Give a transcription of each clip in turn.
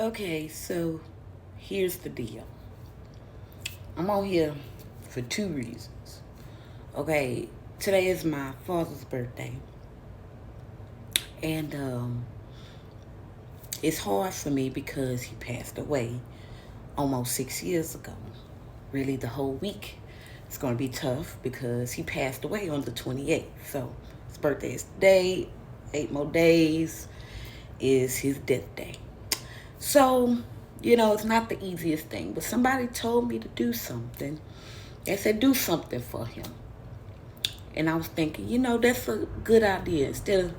Okay, so here's the deal. I'm on here for two reasons. Okay, today is my father's birthday, and it's hard for me because he passed away almost 6 years ago. Really, the whole week it's going to be tough because he passed away on the 28th. So his birthday is today, 8 more days is his death day. So, it's not the easiest thing, but somebody told me to do something. They said, do something for him. And I was thinking, that's a good idea. Instead of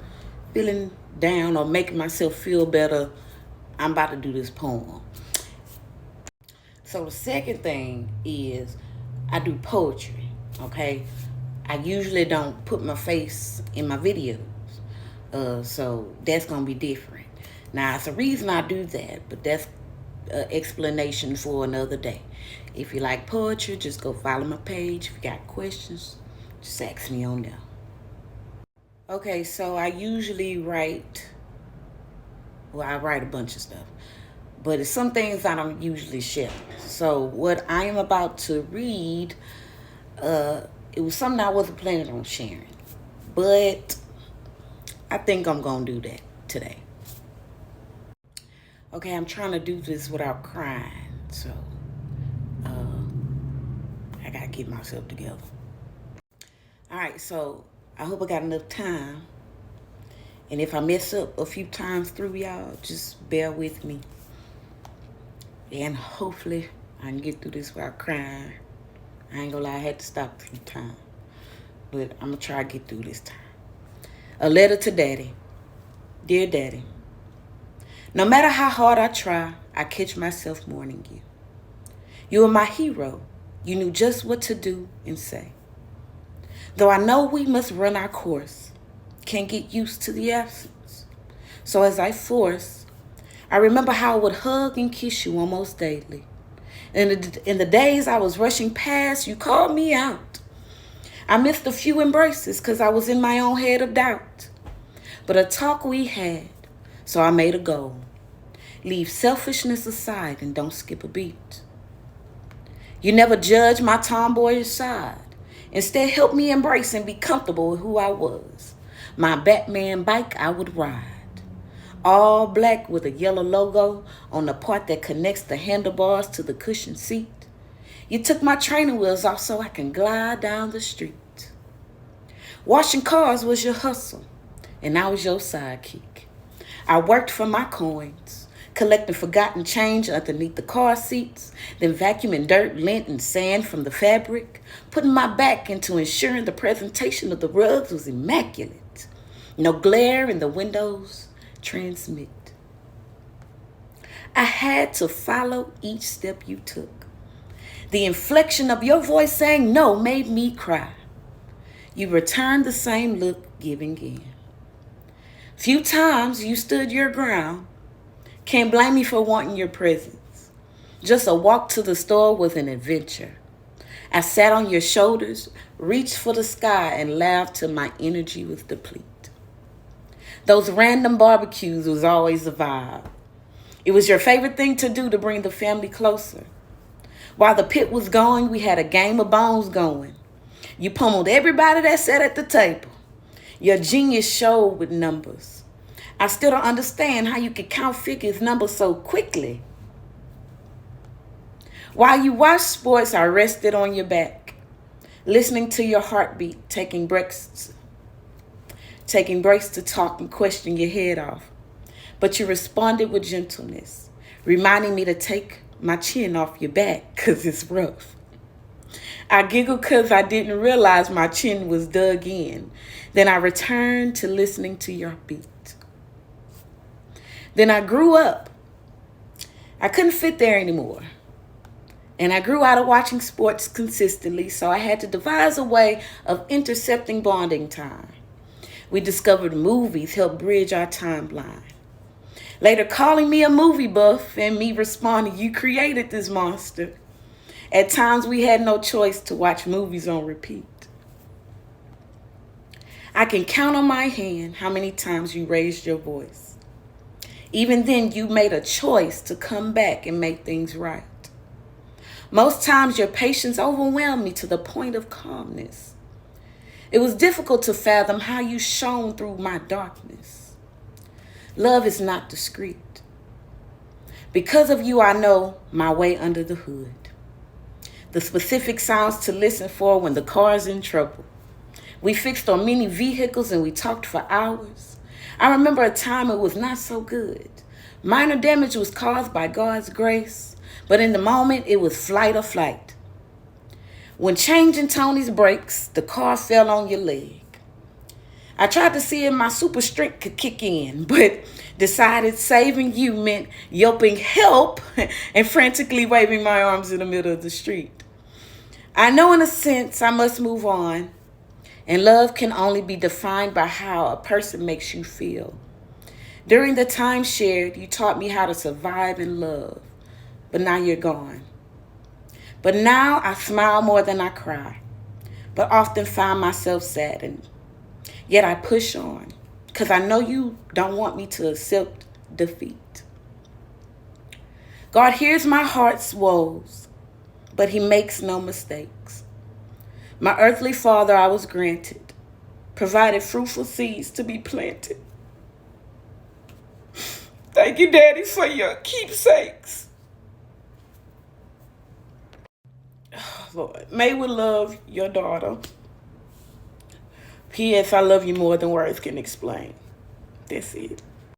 feeling down or making myself feel better, I'm about to do this poem. So the second thing is I do poetry, okay? I usually don't put my face in my videos. So that's going to be different. Now, it's a reason I do that, but that's an explanation for another day. If you like poetry, just go follow my page. If you got questions, just ask me on there. Okay, so I usually I write a bunch of stuff, but it's some things I don't usually share. So what I am about to read, it was something I wasn't planning on sharing, but I think I'm going to do that today. Okay, I'm trying to do this without crying, so I got to get myself together. All right, so I hope I got enough time. And if I mess up a few times through, y'all, just bear with me. And hopefully I can get through this without crying. I ain't gonna lie, I had to stop a few times. But I'm gonna try to get through this time. A letter to Daddy. Dear Daddy, no matter how hard I try, I catch myself mourning you. You are my hero. You knew just what to do and say. Though I know we must run our course, can't get used to the absence. So as I force, I remember how I would hug and kiss you almost daily. In the days I was rushing past, you called me out. I missed a few embraces because I was in my own head of doubt. But a talk we had, so I made a goal. Leave selfishness aside and don't skip a beat. You never judged my tomboyish side. Instead, helped me embrace and be comfortable with who I was. My Batman bike I would ride. All black with a yellow logo on the part that connects the handlebars to the cushioned seat. You took my training wheels off so I can glide down the street. Washing cars was your hustle, and I was your sidekick. I worked for my coins, collecting forgotten change underneath the car seats, then vacuuming dirt, lint, and sand from the fabric, putting my back into ensuring the presentation of the rugs was immaculate. No glare in the windows, transmit. I had to follow each step you took. The inflection of your voice saying no made me cry. You returned the same look, giving in. Few times you stood your ground. Can't blame me for wanting your presence. Just a walk to the store was an adventure. I sat on your shoulders, reached for the sky, and laughed till my energy was depleted. Those random barbecues was always a vibe. It was your favorite thing to do to bring the family closer. While the pit was going, we had a game of bones going. You pummeled everybody that sat at the table. Your genius showed with numbers. I still don't understand how you could count figures numbers so quickly. While you watched sports, I rested on your back, listening to your heartbeat, taking breaks to talk and question your head off. But you responded with gentleness, reminding me to take my chin off your back because it's rough. I giggled because I didn't realize my chin was dug in. Then I returned to listening to your beat. Then I grew up. I couldn't fit there anymore. And I grew out of watching sports consistently, so I had to devise a way of intercepting bonding time. We discovered movies helped bridge our timeline. Later calling me a movie buff and me responding, you created this monster. At times we had no choice to watch movies on repeat. I can count on my hand how many times you raised your voice. Even then, you made a choice to come back and make things right. Most times, your patience overwhelmed me to the point of calmness. It was difficult to fathom how you shone through my darkness. Love is not discreet. Because of you, I know my way under the hood. The specific sounds to listen for when the car's in trouble. We fixed on many vehicles and we talked for hours. I remember a time it was not so good. Minor damage was caused by God's grace, but in the moment it was flight or flight. When changing Tony's brakes, the car fell on your leg. I tried to see if my super strength could kick in, but decided saving you meant yelping help and frantically waving my arms in the middle of the street. I know in a sense I must move on, and love can only be defined by how a person makes you feel. During the time shared, you taught me how to survive and love, but now you're gone. But now I smile more than I cry, but often find myself saddened. Yet I push on, because I know you don't want me to accept defeat. God hears my heart's woes, but he makes no mistakes. My earthly father I was granted, provided fruitful seeds to be planted. Thank you, Daddy, for your keepsakes. Oh, Lord, may with love, your daughter. P.S. I love you more than words can explain. That's it.